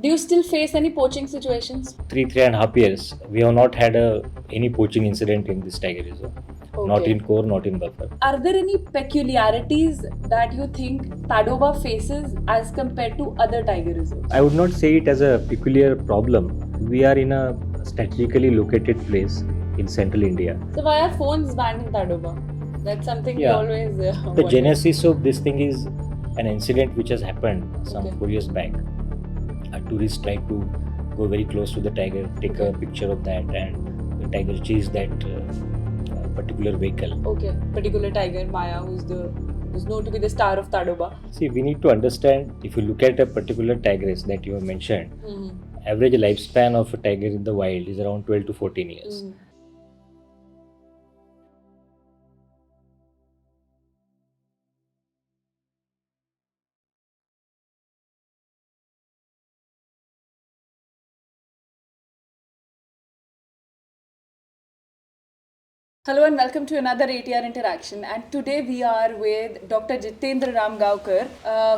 Do you still face any poaching situations? 3.5 years, we have not had any poaching incident in this tiger reserve. Not Okay. in core, not in buffer. Are there any peculiarities that you think Tadoba faces as compared to other tiger reserves? I would not say it as a peculiar problem. We are in a strategically located place in central India. So why are phones banned in Tadoba? That's something we Yeah. always The wonder. genesis of this thing is an incident which has happened some Okay. 4 years back. A tourist tried to go very close to the tiger, take a Okay. picture of that, and the tiger chased that particular vehicle. Okay. Particular tiger, Maya, who's known to be the star of Tadoba. See, we need to understand, if you look at a particular tigress that you have mentioned, average lifespan of a tiger in the wild is around 12 to 14 years. Hello and welcome to another ATR interaction. And today we are with Dr. Jitendra Ramgaokar,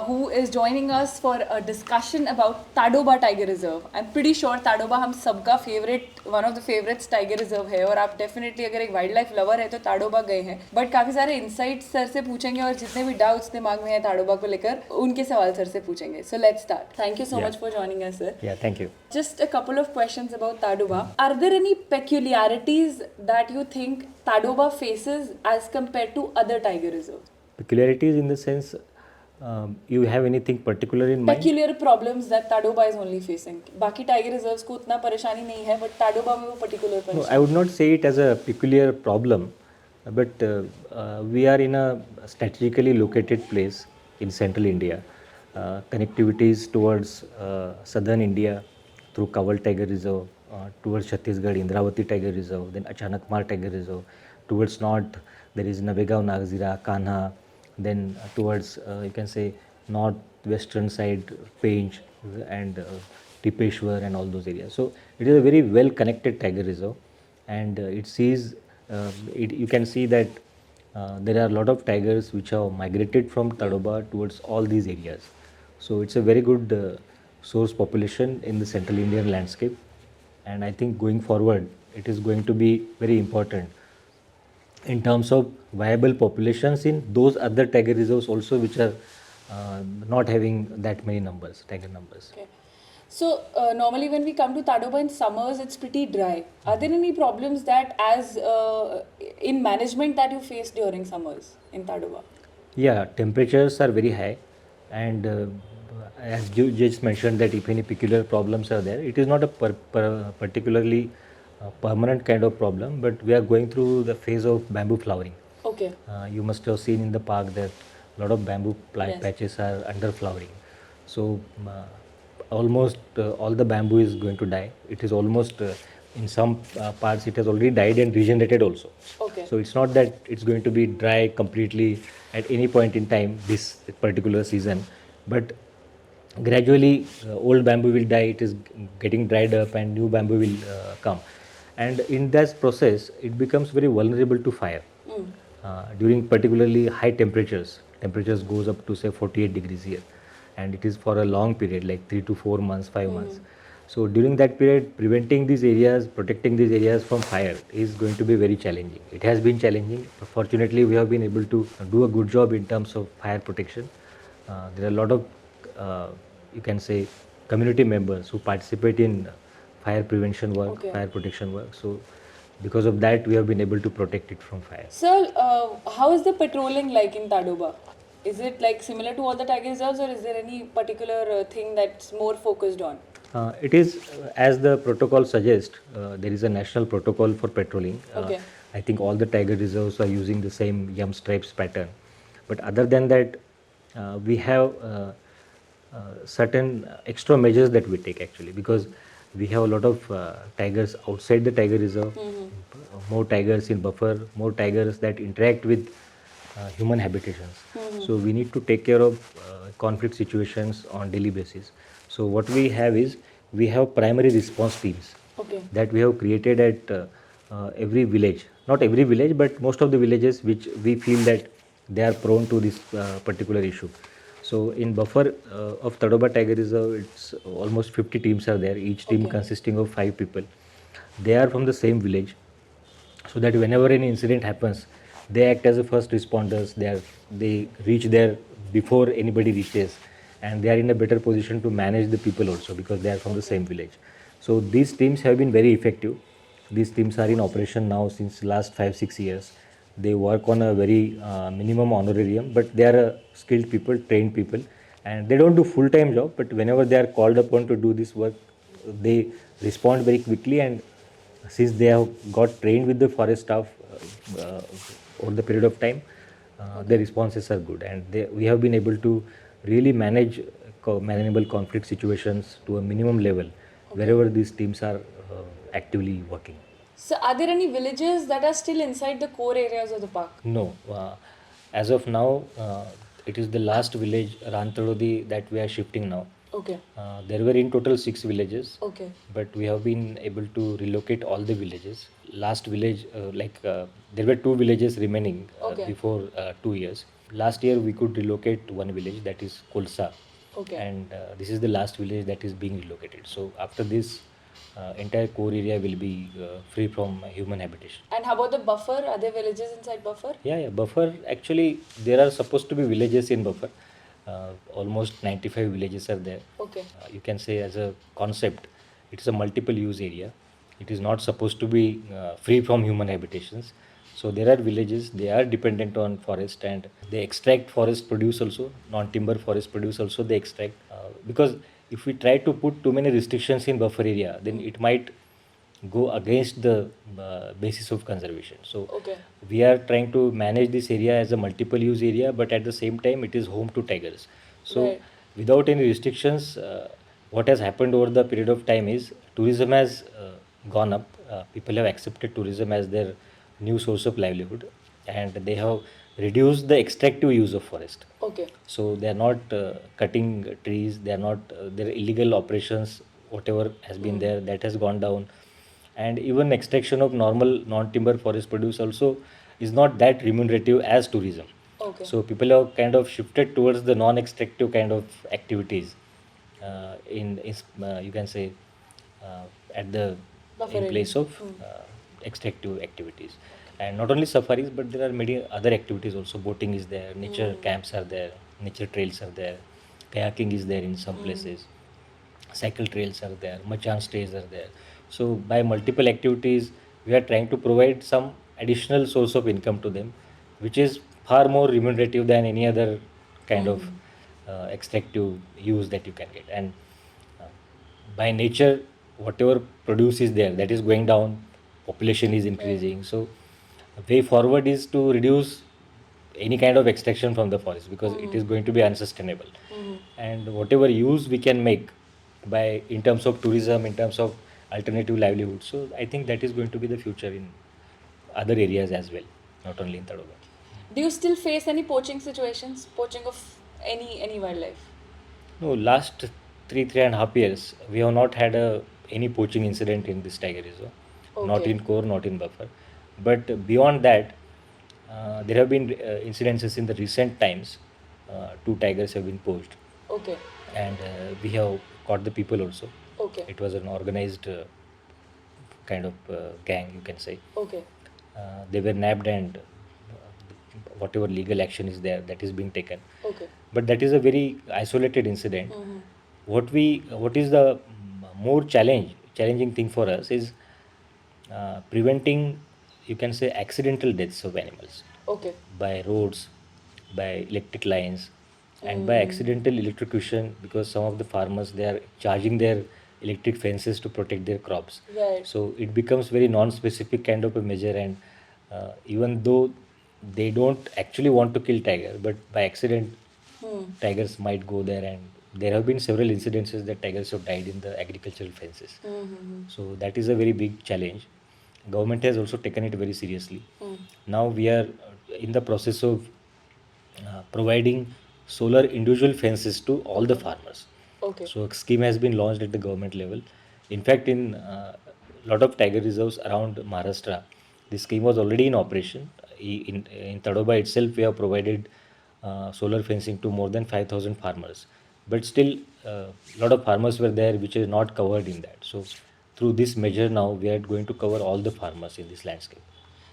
who is joining us for a discussion about Tadoba Tiger Reserve. I'm pretty sure Tadoba हम सबका favorite, one of the favorites Tiger Reserve है और आप definitely अगर एक wild life lover है तो ताडोबा गए हैं. बट काफी सारे insights सर से पूछेंगे और जितने भी doubts दिमाग में है ताडोबा को लेकर उनके सवाल सर से पूछेंगे. So let's start. Thank you so much for joining us, sir. Yeah, thank you. Just a couple of questions about Tadoba. Are there any peculiarities that you think Tadoba faces as compared to other tiger reserves? Peculiarities in the sense, you have anything particular in mind? Peculiar problems that Tadoba is only facing. बाकी tiger reserves को उतना परेशानी नहीं है, but Tadoba में वो particular No, परेशानी. I would not say it as a peculiar problem, but we are in a strategically located place in central India. Connectivities towards southern India through Kawal Tiger Reserve, towards Chhattisgarh, Indravati Tiger Reserve, then Achanakmar Tiger Reserve. Towards north, there is Navegaon, Nagzira, Kanha. Then towards, you can say, northwestern side, Pench and Tipeshwar and all those areas. So it is a very well connected tiger reserve, and it sees, you can see that there are a lot of tigers which have migrated from Tadoba towards all these areas. So it's a very good source population in the central Indian landscape, and I think going forward it is going to be very important in terms of viable populations in those other tiger reserves also which are not having that many numbers, tiger numbers. Okay. So normally when we come to Tadoba in summers, it's pretty dry. Are there any problems that as in management that you face during summers in Tadoba? Yeah, temperatures are very high, and as you just mentioned that if any peculiar problems are there, it is not a particularly permanent kind of problem, but we are going through the phase of bamboo flowering. Okay. You must have seen in the park that a lot of bamboo Yes. patches are under flowering. So almost all the bamboo is going to die. It is almost in some parts it has already died and regenerated also. Okay. So it's not that it's going to be dry completely at any point in time this particular season, but gradually old bamboo will die. It is getting dried up and new bamboo will come, and in that process it becomes very vulnerable to fire. During particularly high temperatures goes up to say 48 degrees here, and it is for a long period like 3 to 4 months, 5 months. So during that period, preventing these areas, protecting these areas from fire is going to be very challenging. It has been challenging, but fortunately we have been able to do a good job in terms of fire protection. There are a lot of you can say community members who participate in fire prevention work, Okay. fire protection work. So because of that we have been able to protect it from fire. Sir, how is the patrolling like in Tadoba? Is it like similar to all the tiger reserves, or is there any particular thing that's more focused on? It is as the protocol suggests. There is a national protocol for patrolling. Okay. I think all the tiger reserves are using the same yum stripes pattern, but other than that, we have certain extra measures that we take actually, because we have a lot of tigers outside the tiger reserve, more tigers in buffer, more tigers that interact with human habitations. So we need to take care of conflict situations on daily basis. So what we have is we have primary response teams. Okay. That we have created at every village, not every village but most of the villages which we feel that they are prone to this particular issue. So in buffer of Tadoba Tiger Reserve, it's almost 50 teams are there, each team Okay. consisting of 5 people. They are from the same village, so that whenever any incident happens, they act as the first responders. They reach there before anybody reaches, and they are in a better position to manage the people also because they are from the Okay. same village. So these teams have been very effective. These teams are in operation now since last 5 6 years. They work on a very minimum honorarium, but they are skilled people, trained people, and they don't do full time job. But whenever they are called upon to do this work, they respond very quickly, and since they have got trained with the forest staff over the period of time, their responses are good, and we have been able to really manage manageable conflict situations to a minimum level wherever these teams are actively working. So, are there any villages that are still inside the core areas of the park? No, as of now, it is the last village, Rantadodi, that we are shifting now. Okay. There were in total 6 villages, Okay. but we have been able to relocate all the villages. Last village, there were 2 villages remaining Okay. before 2 years. Last year, we could relocate one village, that is Kolsa, Okay. and this is the last village that is being relocated. So after this, entire core area will be free from human habitation. And how about the buffer? Are there villages inside buffer? Yeah, buffer. Actually, there are supposed to be villages in buffer. Almost 95 villages are there. Okay. You can say as a concept, it is a multiple use area. It is not supposed to be free from human habitations. So there are villages. They are dependent on forest, and they extract forest produce also, non-timber forest produce also. They extract because if we try to put too many restrictions in buffer area, then it might go against the basis of conservation. So Okay. we are trying to manage this area as a multiple use area, but at the same time it is home to tigers. So Right. without any restrictions, what has happened over the period of time is tourism has gone up. People have accepted tourism as their new source of livelihood, and they have reduced the extractive use of forest. Okay. So they are not cutting trees. They are not their illegal operations. Whatever has been there, that has gone down, and even extraction of normal non-timber forest produce also is not that remunerative as tourism. Okay. So people have kind of shifted towards the non-extractive kind of activities you can say at the Buffer in area. place of extractive activities. And not only safaris, but there are many other activities also. Boating is there, nature camps are there, nature trails are there, kayaking is there in some places, cycle trails are there, machan stays are there. So by multiple activities, we are trying to provide some additional source of income to them, which is far more remunerative than any other kind of extractive use that you can get. And uh, by nature, whatever produce is there, that is going down, population is increasing. So way forward is to reduce any kind of extraction from the forest because it is going to be unsustainable. And whatever use we can make by in terms of tourism, in terms of alternative livelihood, so I think that is going to be the future in other areas as well, not only in Tadoba. Do you still face any poaching situations? Poaching of any wildlife? No, last 3.5 years, we have not had any poaching incident in this tiger reserve, not Okay. in core, not in buffer. But beyond that, there have been incidences in the recent times. 2 tigers have been poached, Okay. and we have caught the people also. Okay. It was an organized kind of gang, you can say. Okay. They were nabbed, and whatever legal action is there, that is being taken. Okay. But that is a very isolated incident. What is the more challenging thing for us is preventing, you can say, accidental deaths of animals Okay. by roads, by electric lines, and by accidental electrocution, because some of the farmers, they are charging their electric fences to protect their crops. Right. So it becomes very non-specific kind of a measure, and even though they don't actually want to kill tiger, but by accident tigers might go there, and there have been several incidences that tigers have died in the agricultural fences. So that is a very big challenge. Government has also taken it very seriously. Now we are in the process of providing solar individual fences to all the farmers. Okay. So a scheme has been launched at the government level. In fact, in lot of tiger reserves around Maharashtra, this scheme was already in operation. In Tadoba itself, we have provided solar fencing to more than 5,000 farmers. But still, a lot of farmers were there which is not covered in that. So through this measure now, we are going to cover all the farmers in this landscape.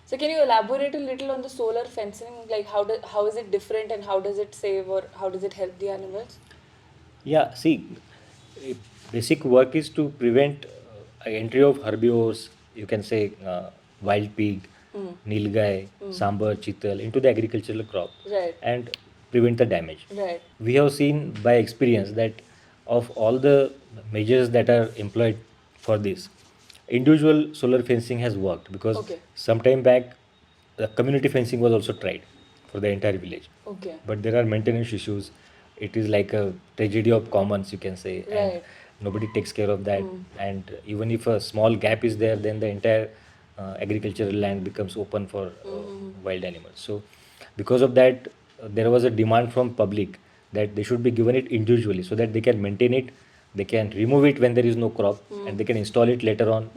So can you elaborate a little on the solar fencing? Like how is it different and how does it save or how does it help the animals? Yeah, see, eh, basic work is to prevent entry of herbivores, you can say wild pig, nilgai, sambar, chital into the agricultural crop Right. and prevent the damage. Right. We have seen by experience that of all the measures that are employed for this, individual solar fencing has worked because Okay. some time back the community fencing was also tried for the entire village. Okay. But there are maintenance issues. It is like a tragedy of commons, you can say, and Right. nobody takes care of that. And even if a small gap is there, then the entire agricultural land becomes open for wild animals. So because of that, there was a demand from public that they should be given it individually so that they can maintain it, they can remove it when there is no crop, and they can install it later on,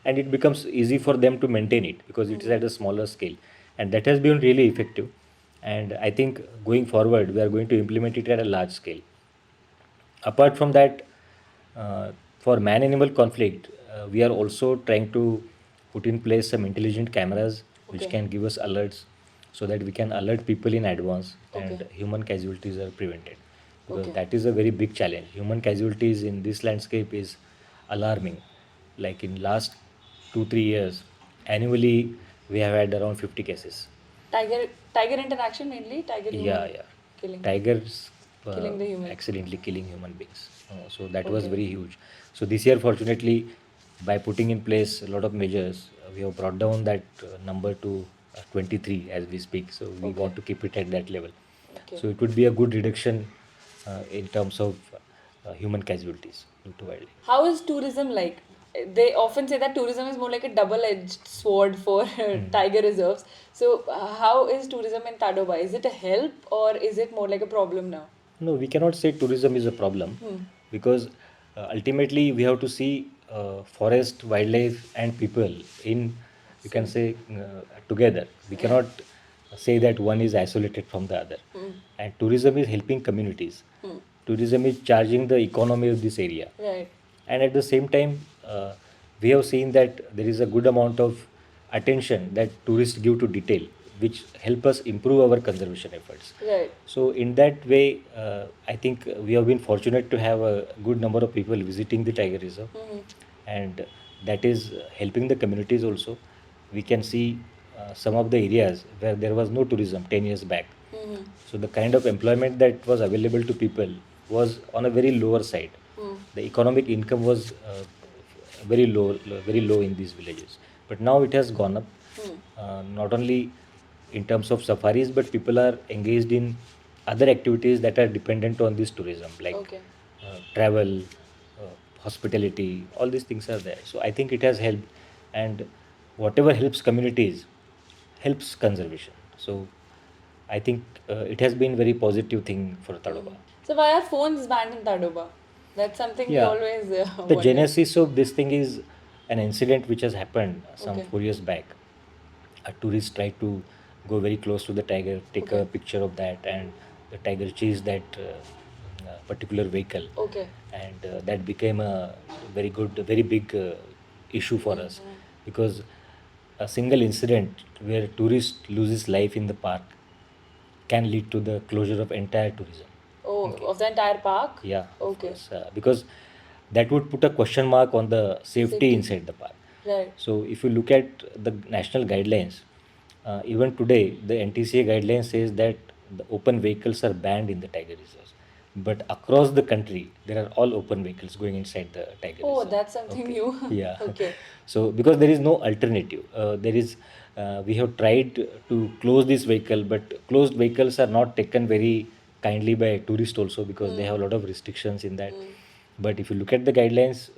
and it becomes easy for them to maintain it because it is at a smaller scale, and that has been really effective. And I think going forward, we are going to implement it at a large scale. Apart from that, for man animal conflict, we are also trying to put in place some intelligent cameras which Okay. can give us alerts so that we can alert people in advance and Okay. human casualties are prevented. Because Okay. that is a very big challenge. Human casualties in this landscape is alarming. Like in last 2 3 years, annually we have had around 50 cases. Tiger interaction mainly, tiger Yeah, human yeah. killing. Tigers Killing the human. accidentally killing human beings. So that was Okay. very huge. So this year, fortunately, by putting in place a lot of measures, we have brought down that number to 23 as we speak. So we Okay. want to keep it at that level. Okay. So it would be a good reduction in terms of human casualties due to wildlife. How is tourism like? They often say that tourism is more like a double-edged sword for tiger reserves. So, how is tourism in Tadoba? Is it a help or is it more like a problem now? No, we cannot say tourism is a problem because ultimately we have to see forest, wildlife, and people in, you can say, together. We cannot say that one is isolated from the other. And tourism is helping communities. Tourism is charging the economy of this area. Right. And at the same time, we have seen that there is a good amount of attention that tourists give to detail, which help us improve our conservation efforts. Right. So in that way, I think we have been fortunate to have a good number of people visiting the tiger reserve, and that is helping the communities also. We can see some of the areas where there was no tourism 10 years back. So the kind of employment that was available to people was on a very lower side. The economic income was very low in these villages. But now it has gone up, not only in terms of safaris, but people are engaged in other activities that are dependent on this tourism, like Okay. travel, hospitality, all these things are there. So I think it has helped, and whatever helps communities helps conservation. So I think it has been very positive thing for Tadoba. So, why are phones banned in Tadoba? That's something we Yeah, always the wonder. genesis of this thing is an incident which has happened some Okay. 4 years back. A tourist tried to go very close to the tiger, take a Okay. picture of that, and the tiger chased that particular vehicle, Okay. and that became a very big issue for us because a single incident where a tourist loses life in the park can lead to the closure of entire tourism. Oh, Okay. of the entire park? Yeah, of Okay. course, because that would put a question mark on the safety Safety. inside the park. Right. So if you look at the national guidelines, even today the NTCA guidelines says that the open vehicles are banned in the tiger reserves. But across the country, there are all open vehicles going inside the tiger Oh, reserve. that's something Okay. new. Yeah. Okay. So because there is no alternative, we have tried to close this vehicle, but closed vehicles are not taken very kindly by tourists also because they have a lot of restrictions in that. But if you look at the guidelines,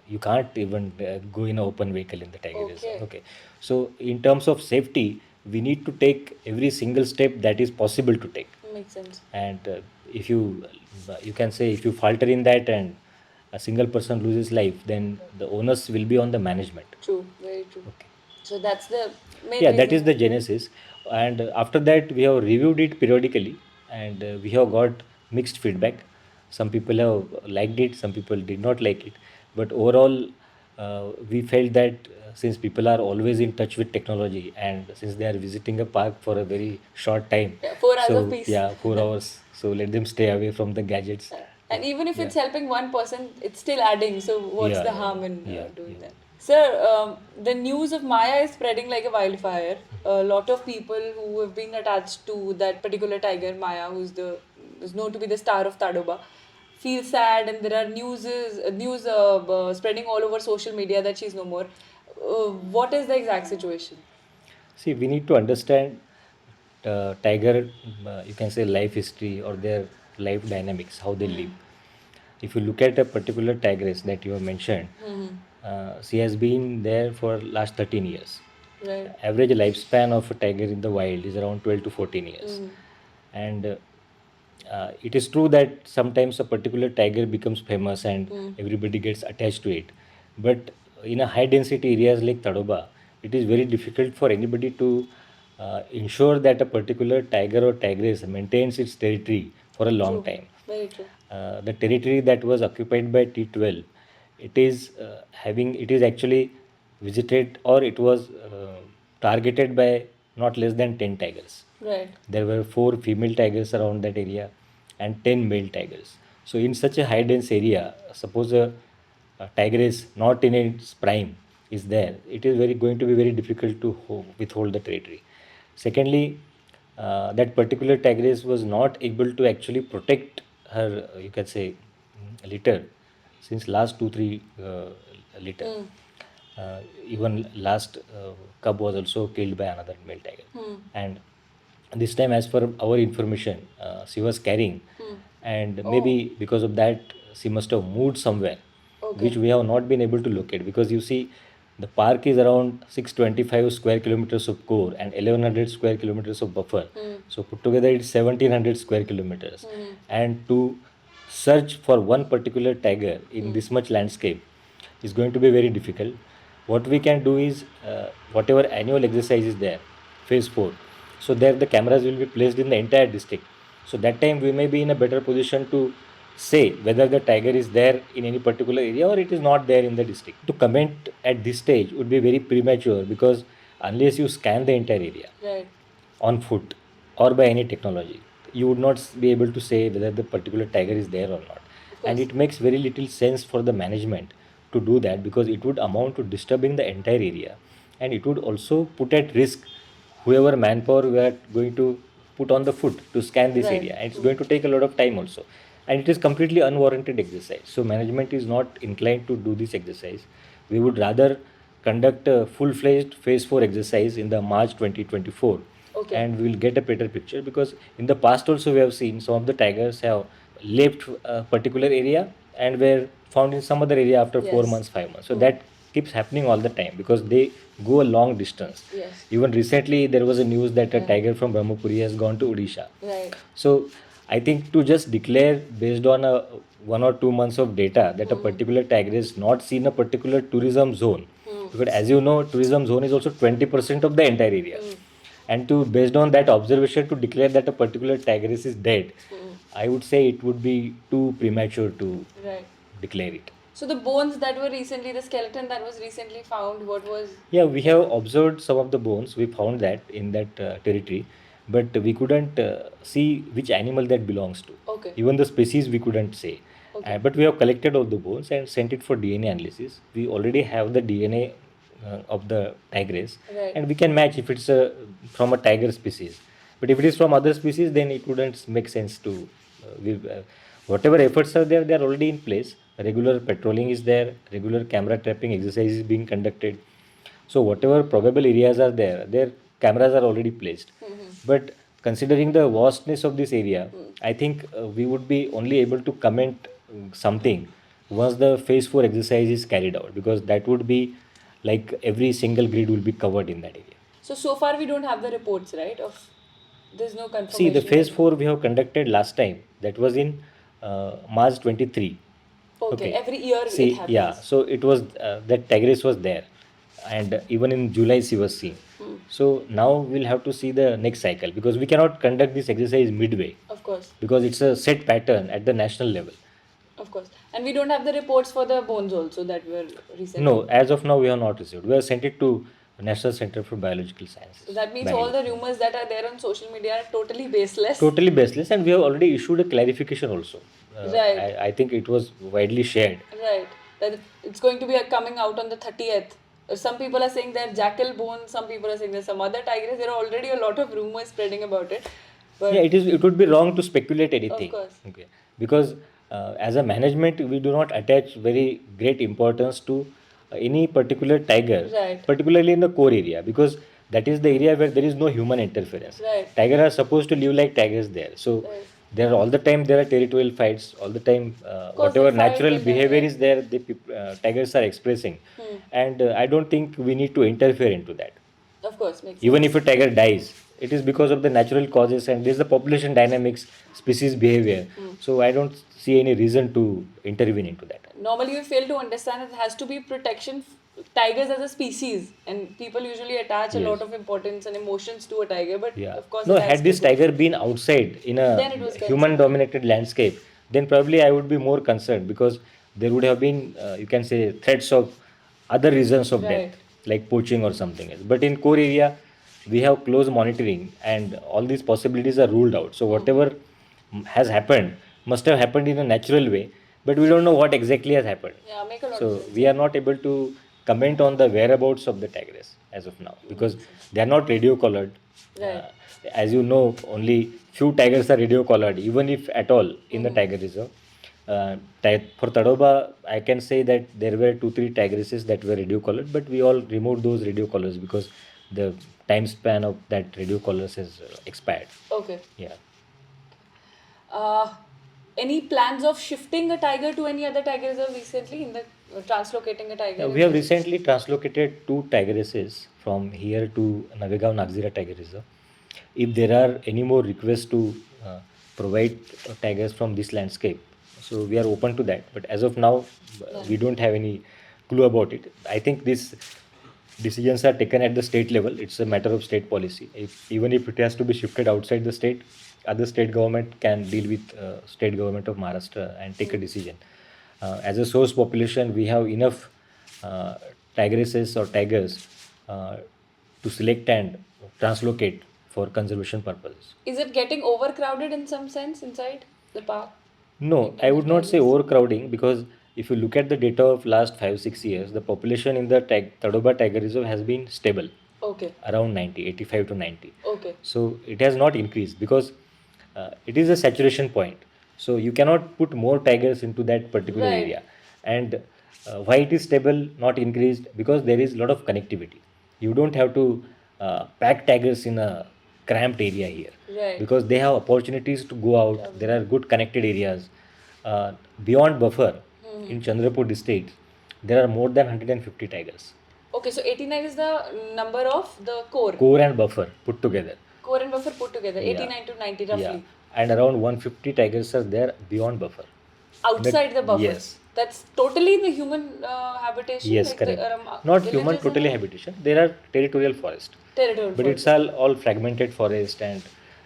you can't even go in an open vehicle in the tiger reserve. Okay. Okay. So in terms of safety, we need to take every single step that is possible to take. Makes sense. And if you can say if you falter in that and a single person loses life, then the onus will be on the management. True. Very true. Okay. So that's the main Yeah, that is reason. the genesis. And after that, we have reviewed it periodically, and we have got mixed feedback. Some people have liked it, some people did not like it. But overall, we felt that since people are always in touch with technology, and since they are visiting a park for a very short time, Yeah, 4 hours of so peace. yeah, 4 hours, so let them stay away from the gadgets. And even if Yeah, it's helping one person, it's still adding. So what's yeah, the yeah, harm in yeah, doing yeah. that? Sir, the news of Maya is spreading like a wildfire. A lot of people who have been attached to that particular tiger, Maya, who's known to be the star of Tadoba, feel sad, and there are news spreading all over social media that she's no more. What is the exact situation? See, we need to understand tiger, you can say life history or their life dynamics, how they live. If you look at a particular tigress that you have mentioned, she has been there for last 13 years. Right. Average lifespan of a tiger in the wild is around 12 to 14 years. And it is true that sometimes a particular tiger becomes famous and everybody gets attached to it. But in a high density areas like Tadoba, it is very difficult for anybody to ensure that a particular tiger or tigress maintains its territory for a long True. time. Very true. The territory that was occupied by T12, it is actually visited, or it was targeted by not less than 10 tigers. Right. There were 4 female tigers around that area and 10 male tigers. So in such a high dense area, suppose a tigress not in its prime is there, it is very going to be very difficult to withhold the territory. Secondly, that particular tigress was not able to actually protect her, you can say, litter since last 2 3 litter. Even last cub was also killed by another male tiger. And this time, as per our information, she was carrying, and maybe because of that, she must have moved somewhere, Okay. which we have not been able to locate. Because you see, the park is around 625 square kilometers of core and 1100 square kilometers of buffer. So put together, it's 1700 square kilometers. And to search for one particular tiger in this much landscape is going to be very difficult. What we can do is, whatever annual exercise is there, phase 4, so there the cameras will be placed in the entire district. So that time we may be in a better position to say whether the tiger is there in any particular area or it is not there in the district. To comment at this stage would be very premature, because unless you scan the entire area, Right. on foot or by any technology, you would not be able to say whether the particular tiger is there or not. Of And course. it makes very little sense for the management to do that, because it would amount to disturbing the entire area, and it would also put at risk whoever manpower we are going to put on the foot to scan this Right. area, and it's True. going to take a lot of time also, and it is completely unwarranted exercise. So management is not inclined to do this exercise. We would rather conduct a full-fledged phase 4 exercise in the March 2024, Okay. and we will get a better picture, because in the past also we have seen some of the tigers have left a particular area and were found in some other area after 4 Yes. months 5 months. So that keeps happening all the time, because they go a long distance. Yes. Even recently there was a news that a Yeah. tiger from Brahmapuri has gone to Odisha. Right. So I think to just declare based on a 1 or 2 months of data that a particular tiger is not seen a particular tourism zone, because as you know, tourism zone is also 20% of the entire area, and to based on that observation to declare that a particular tigress is dead, I would say it would be too premature to Right. declare it. So the bones that were recently, the skeleton that was recently found, what was? Yeah, we have observed some of the bones. We found that in that territory, but we couldn't see which animal that belongs to. Okay. Even the species we couldn't say. Okay. But we have collected all the bones and sent it for DNA analysis. We already have the DNA of the tigress, Right. and we can match if it's from a tiger species. But if it is from other species, then it wouldn't make sense to. Whatever efforts are there, they are already in place. Regular patrolling is there. Regular camera trapping exercise is being conducted. So whatever probable areas are there, their cameras are already placed. But considering the vastness of this area, I think we would be only able to comment something once the phase 4 exercise is carried out, because that would be like every single grid will be covered in that area. So far we don't have the reports, right? There's no See, the confirmation phase right now. 4 we have conducted last time, that was in March 23. Okay. Okay. Every year it See, yeah, happens. so it was that tigress was there. and even in July she was seen. So now we'll have to see the next cycle, because we cannot conduct this exercise midway, Of course. because it's a set pattern at the national level. Of course. And we don't have the reports for the bones also that were recently. No, as of now we have not received. We have sent it to National Center for Biological Sciences. So that means Bangalore. all the rumors that are there on social media are totally baseless. Totally baseless, and we have already issued a clarification also. Right. I think it was widely shared. Right. That it's going to be coming out on the 30th. Some people are saying they're jackal bones, some people are saying there's some other tigers. There are already a lot of rumors spreading about it. But Yeah, it would be wrong to speculate anything. Of course. Okay, because as a management, we do not attach very great importance to any particular tiger, Right. particularly in the core area, because that is the area where there is no human interference. Right. Tigers are supposed to live like tigers there, so Right. there are all the time there are territorial fights, all the time course whatever they fight, natural they fight, behavior right. is there, the tigers are expressing, and I don't think we need to interfere into that. Of course, makes Even sense. if a tiger dies, it is because of the natural causes, and there's the population dynamics, species behavior. So I don't see any reason to intervene into that. Normally we fail to understand it has to be protection tigers as a species, and people usually attach a Yes. lot of importance and emotions to a tiger, but Yeah. of course No, it has had this to go. tiger been outside in a Then it was human dominated landscape, then probably I would be more concerned, because there would have been, you can say, threats of other reasons of Right. death, like poaching or something else. But in core area, we have close monitoring, and all these possibilities are ruled out. So whatever has happened must have happened in a natural way, but we don't know what exactly has happened. Yeah, make a lot So of sense. we are not able to comment on the whereabouts of the tigress as of now, because they are not radio collared. Right. As you know, only few tigers are radio collared, even if at all in the tiger reserve. For Tadoba, I can say that there were 2-3 tigresses that were radio collared, but we all removed those radio collars because the time span of that radio collars has expired. Okay. Yeah. Any plans of shifting a tiger to any other tiger reserve recently in the translocating a tiger? We have recently translocated 2 tigresses from here to Navegaon Nagzira Tiger Reserve. If there are any more requests to provide tigers from this landscape, so we are open to that. But as of now, we don't have any clue about it. I think these decisions are taken at the state level. It's a matter of state policy. Even if it has to be shifted outside the state, other state government can deal with state government of Maharashtra and take a decision. As a source population, we have enough tigresses or tigers to select and translocate for conservation purposes. Is it getting overcrowded in some sense inside the park? No, I would not say overcrowding, because if you look at the data of last 5-6 years, the population in the Tadoba Tiger Reserve has been stable, Okay. around 90, 85 to 90. Okay. So it has not increased, because it is a saturation point. So you cannot put more tigers into that particular Right. area. And why it is stable, not increased? Because there is a lot of connectivity. You don't have to pack tigers in a cramped area here, Right. because they have opportunities to go out. There are good connected areas. Beyond buffer, in Chandrapur district, there are more than 150 tigers. Okay, so 89 is the number of the core. Core and buffer put together. Core and buffer put together, Yeah. 89 to 90 roughly. Yeah. And around 150 tigers are there beyond buffer. Outside the buffer. Yes. That's totally in the human habitation. Yes, like correct. The, Not human villages and totally all? habitation. There are territorial forest. Territorial But forest. it's all fragmented forest, and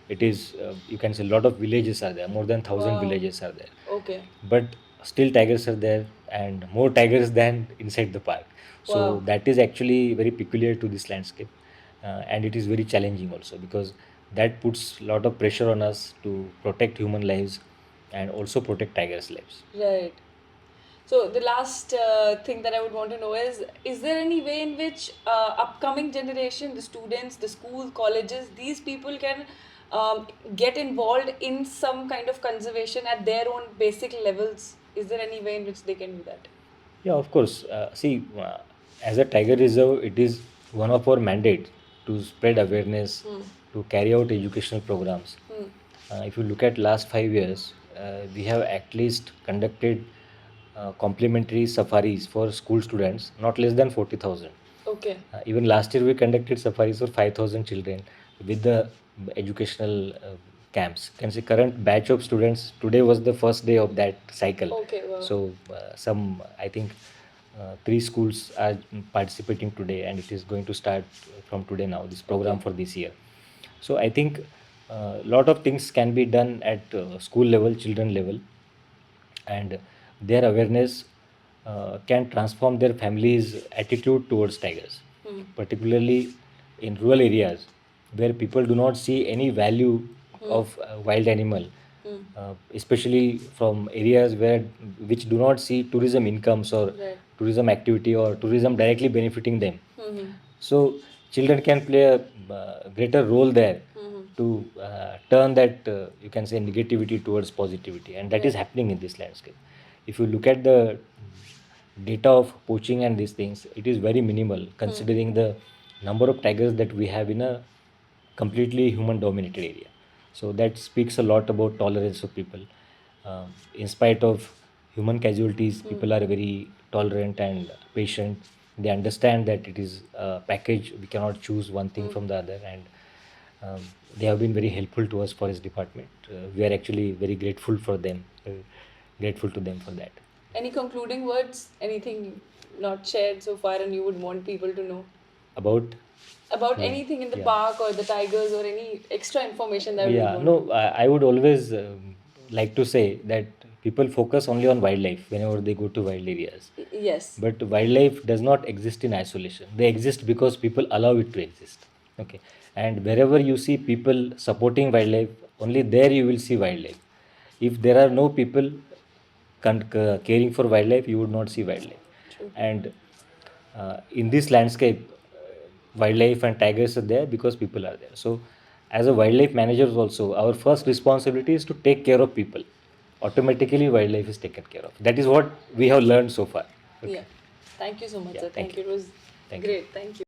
it is, you can say, a lot of villages are there. More than 1,000 Wow. villages are there. Okay. But still tigers are there, and more tigers than inside the park. So Wow. that is actually very peculiar to this landscape, and it is very challenging also, because that puts a lot of pressure on us to protect human lives and also protect tigers' lives. Right. So the last thing that I would want to know is there any way in which upcoming generation, the students, the school, colleges, these people can get involved in some kind of conservation at their own basic levels? Is there any way in which they can do that? Yeah, of course. See, as a tiger reserve, it is one of our mandates to spread awareness, to carry out educational programs. If you look at last 5 years, we have at least conducted complimentary safaris for school students, not less than 40,000. Okay. Even last year, we conducted safaris for 5,000 children with the educational camps. Can say current batch of students, today was the first day of that cycle. Okay, wow. So some, I think Three schools are participating today, and it is going to start from today now, this program Okay. for this year. So I think a lot of things can be done at school level, children level, and their awareness can transform their families' attitude towards tigers, particularly in rural areas where people do not see any value of wild animal, especially from areas where which do not see tourism incomes or Right. tourism activity or tourism directly benefiting them. So children can play a greater role there to turn that you can say negativity towards positivity, and that is Right. happening in this landscape. If you look at the data of poaching and these things, it is very minimal considering the number of tigers that we have in a completely human dominated area. So that speaks a lot about tolerance of people. In spite of human casualties, people are very tolerant and patient. They understand that it is a package, we cannot choose one thing from the other, and they have been very helpful to us, forest department. We are actually very grateful for them, grateful to them for that. Any concluding words? Anything not shared so far and you would want people to know? About About Yeah. anything in the Yeah. park or the tigers or any extra information that you Yeah, want no, to. I would always like to say that people focus only on wildlife whenever they go to wild areas. Yes. But wildlife does not exist in isolation. They exist because people allow it to exist. Okay. And wherever you see people supporting wildlife, only there you will see wildlife. If there are no people caring for wildlife, you would not see wildlife. True. And in this landscape, wildlife and tigers are there because people are there. So, as a wildlife managers, also, our first responsibility is to take care of people. Automatically, wildlife is taken care of. That is what we have learned so far. Okay. Yeah. Thank you so much, Yeah, sir. thank Thank you. you. It was Thank you. great. Thank you.